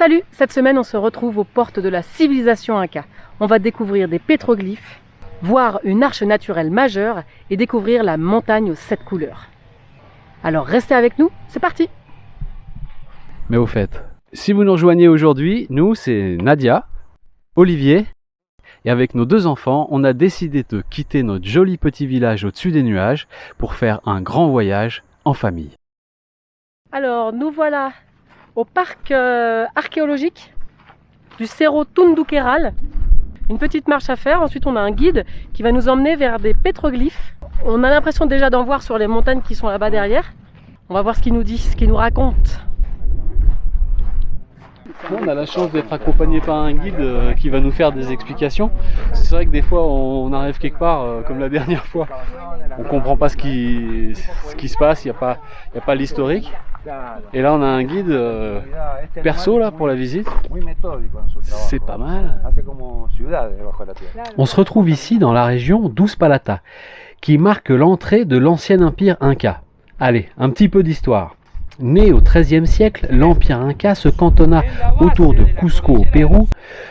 Salut! Cette semaine, on se retrouve aux portes de la civilisation Inca. On va découvrir des pétroglyphes, voir une arche naturelle majeure et découvrir la montagne aux 7 couleurs. Alors restez avec nous, c'est parti! Mais au fait, si vous nous rejoignez aujourd'hui, nous c'est Nadia, Olivier, et avec nos 2 enfants, on a décidé de quitter notre joli petit village au-dessus des nuages pour faire un grand voyage en famille. Alors nous voilà au parc archéologique du Cerro Tunduqueral. Une petite marche à faire, ensuite on a un guide qui va nous emmener vers des pétroglyphes. On a l'impression déjà d'en voir sur les montagnes qui sont là-bas derrière. On va voir ce qu'il nous dit, ce qu'il nous raconte. On a la chance d'être accompagné par un guide qui va nous faire des explications. C'est vrai que des fois on arrive quelque part, comme la dernière fois, on comprend pas ce qui se passe, il n'y a pas l'historique. Et là on a un guide perso là pour la visite. C'est pas mal. On se retrouve ici dans la région d'Uspallata, qui marque l'entrée de l'ancien empire Inca. Allez, un petit peu d'histoire. Né au XIIIe siècle, l'empire Inca se cantonna autour de Cusco au Pérou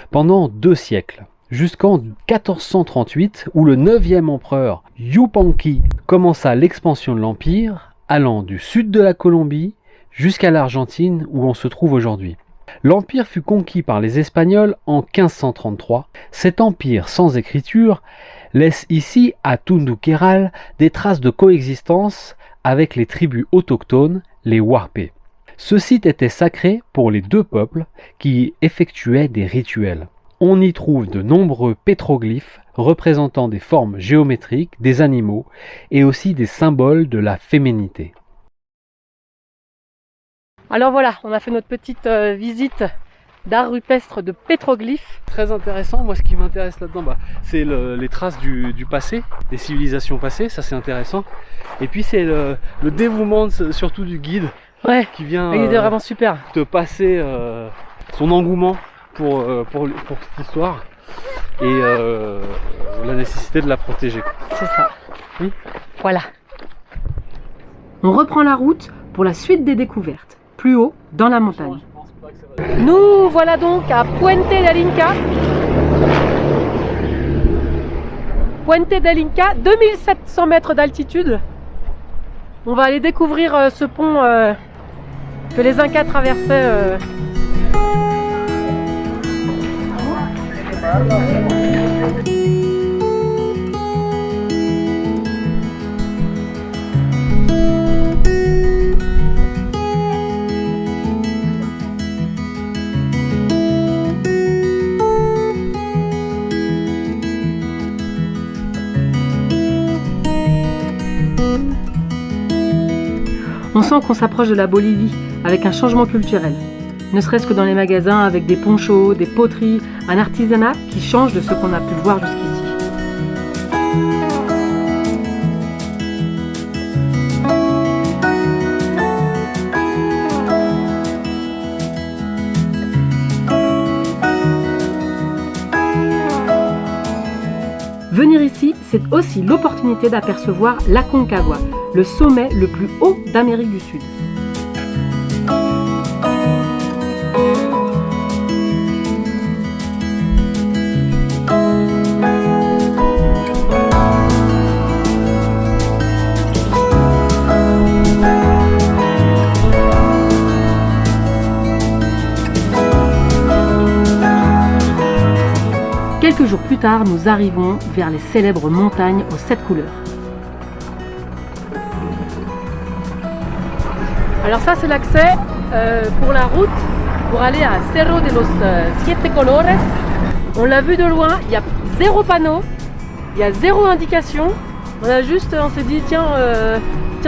pendant 2 siècles, jusqu'en 1438 où le 9e empereur Yupanqui commença l'expansion de l'empire, allant du sud de la Colombie jusqu'à l'Argentine où on se trouve aujourd'hui. L'empire fut conquis par les Espagnols en 1533. Cet empire sans écriture laisse ici à Tunduqueral des traces de coexistence avec les tribus autochtones, les Huarpes. Ce site était sacré pour les 2 peuples qui y effectuaient des rituels. On y trouve de nombreux pétroglyphes représentant des formes géométriques, des animaux et aussi des symboles de la féminité. Alors voilà, on a fait notre petite visite d'art rupestre de pétroglyphes. Très intéressant, moi ce qui m'intéresse là-dedans, c'est les traces du passé, des civilisations passées, ça c'est intéressant. Et puis c'est le dévouement surtout du guide, ouais, qui vient il était vraiment super. te passer son engouement pour cette histoire et la nécessité de la protéger. C'est ça. Oui. Voilà. On reprend la route pour la suite des découvertes, plus haut dans la montagne. Nous voilà donc à Puente del Inca. Puente del Inca, 2700 mètres d'altitude. On va aller découvrir ce pont que les Incas traversaient. On sent qu'on s'approche de la Bolivie avec un changement culturel, ne serait-ce que dans les magasins avec des ponchos, des poteries, un artisanat qui change de ce qu'on a pu voir jusqu'ici. Venir ici, c'est aussi l'opportunité d'apercevoir l'Aconcagua, le sommet le plus haut d'Amérique du Sud. Quelques jours plus tard, nous arrivons vers les célèbres montagnes aux 7 couleurs. Alors ça c'est l'accès pour la route pour aller à Cerro de los 7 Colores. On l'a vu de loin, il y a 0 panneau, il y a 0 indication. On s'est dit tiens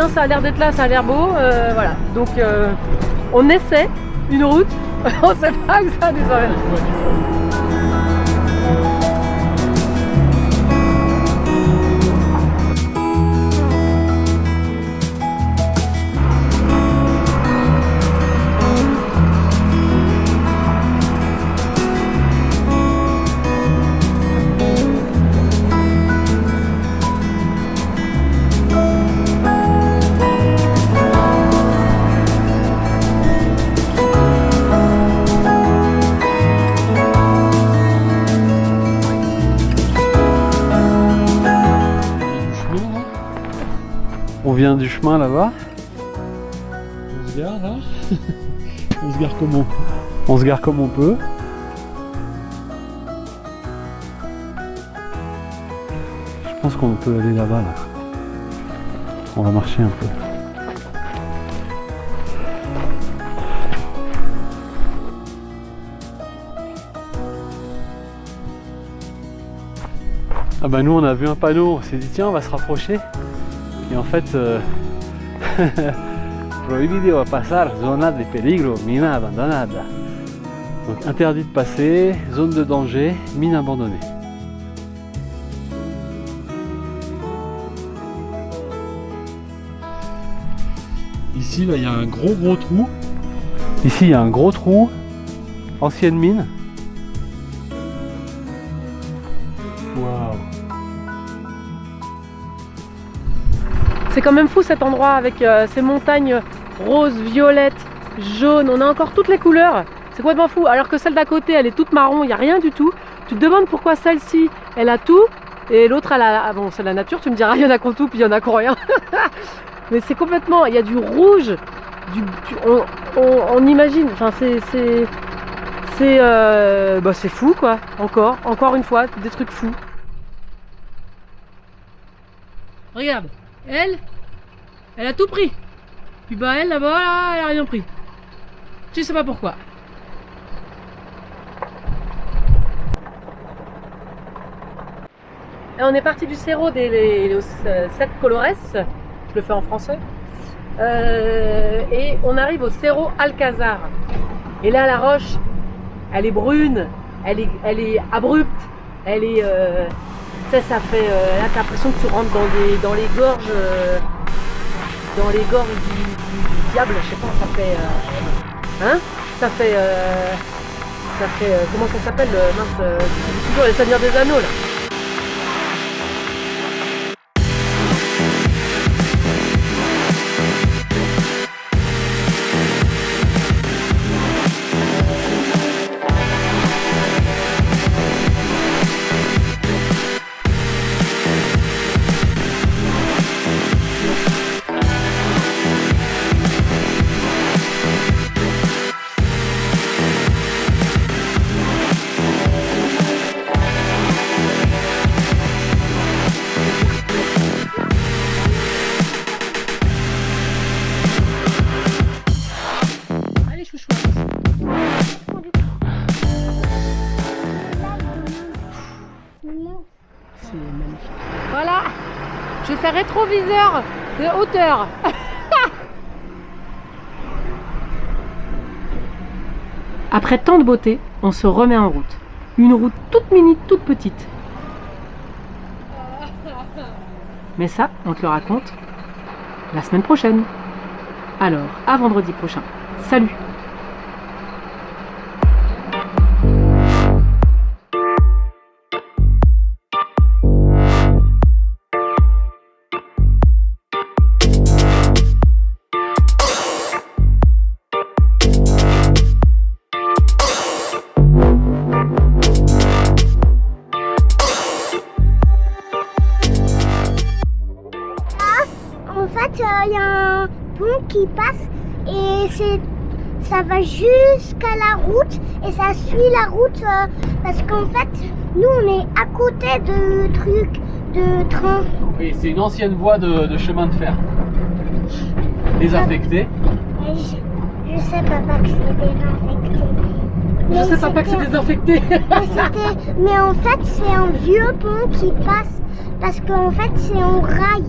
ça a l'air d'être là, ça a l'air beau, voilà. Donc on essaie une route, on sait pas où ça nous emmène. revient du chemin là-bas. On se gare là. On se gare comme on peut. Je pense qu'on peut aller là-bas là. On va marcher un peu. Ah bah nous on a vu un panneau, on s'est dit tiens on va se rapprocher. Et en fait prohibido pasar, zona de peligro, mina abandonada. Donc interdit de passer, zone de danger, mine abandonnée. Ici là il y a un gros trou. Ici il y a un gros trou, ancienne mine. Waouh. C'est quand même fou cet endroit avec ces montagnes roses, violettes, jaunes. On a encore toutes les couleurs. C'est complètement fou. Alors que celle d'à côté, elle est toute marron, il n'y a rien du tout. Tu te demandes pourquoi celle-ci, elle a tout et l'autre, elle a... Ah bon, c'est la nature, tu me diras, il y en a qu'on tout puis il y en a qu'on rien. Mais c'est complètement... Il y a du rouge, on imagine... Enfin, c'est fou quoi. Encore une fois, des trucs fous. Regarde, elle a tout pris. Puis bah elle là-bas, là, elle a rien pris. Tu sais pas pourquoi. Et on est parti du Cerro de los Sete Colores, je le fais en français. Et on arrive au Cerro Alcázar. Et là la roche, elle est brune, elle est abrupte, elle est... ça fait... là t'as l'impression que tu rentres dans les gorges du diable, je sais pas, ça fait... hein? Ça fait... comment ça s'appelle? Mince, toujours les Seigneurs des Anneaux là. C'est magnifique. Voilà, je fais rétroviseur de hauteur. Après tant de beauté, on se remet en route. Une route toute mini, toute petite. Mais ça, on te le raconte la semaine prochaine. Alors, à vendredi prochain. Salut! En fait, il y a un pont qui passe et ça va jusqu'à la route et ça suit la route parce qu'en fait, nous on est à côté de trucs de train. Oui, c'est une ancienne voie de chemin de fer. Désaffectée. Je sais papa que c'est désinfecté. Je sais pas que c'est désinfecté. Mais en fait, c'est un vieux pont qui passe parce qu'en fait, c'est en rail.